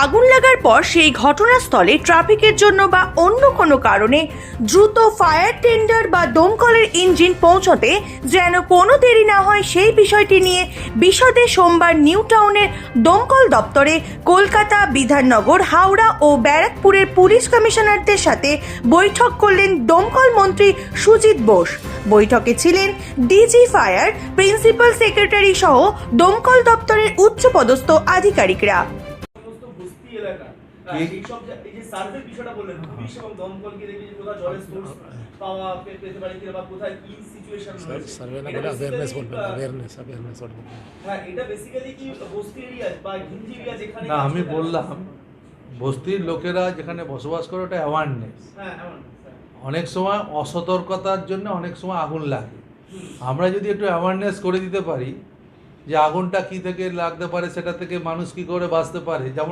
আগুন লাগার পর সেই ঘটনাস্থলে ট্রাফিকের জন্য বা অন্য কোনো কারণে দ্রুত ফায়ার টেন্ডার বা দমকলের ইঞ্জিন পৌঁছতে যেন কোনো দেরি না হয় সেই বিষয়টি নিয়ে বিশদে সোমবার নিউ টাউনের দমকল দপ্তরে কলকাতা, বিধাননগর, হাওড়া ও ব্যারাকপুরের পুলিশ কমিশনারদের সাথে বৈঠক করলেন দমকল মন্ত্রী সুজিত বোস। বৈঠকে ছিলেন ডিজি ফায়ার, প্রিন্সিপাল সেক্রেটারি সহ দমকল দপ্তরের উচ্চপদস্থ আধিকারিকরা। সমস্ত বস্তি এলাকা এই সব এই যে সার্ভে বিষয়টা বললেন, পুলিশ এবং দমকলকে দেখে যে কোথাও জলের সোর্স পাওয়া পেতে পারে কিনা বা কোথায় কি সিচুয়েশন রয়েছে, সার্ভে না করে অ্যাওয়ারনেস বলবেন, অ্যাওয়ারনেস বলবেন। হ্যাঁ, এটা বেসিক্যালি কি বস্তি এরিয়া বা ঘিঞ্জি এরিয়া যেখানে না, আমি বললাম বস্তির লোকেরা যেখানে বসবাস করে ওটা অ্যাওয়ারনেস। হ্যাঁ, এমন অনেক সময় অসতর্কতার জন্য অনেক সময় আগুন লাগে। আমরা যদি একটু অ্যাওয়ারনেস করে দিতে পারি যে আগুনটা কী থেকে লাগতে পারে, সেটা থেকে মানুষ কী করে বাঁচতে পারে, যেমন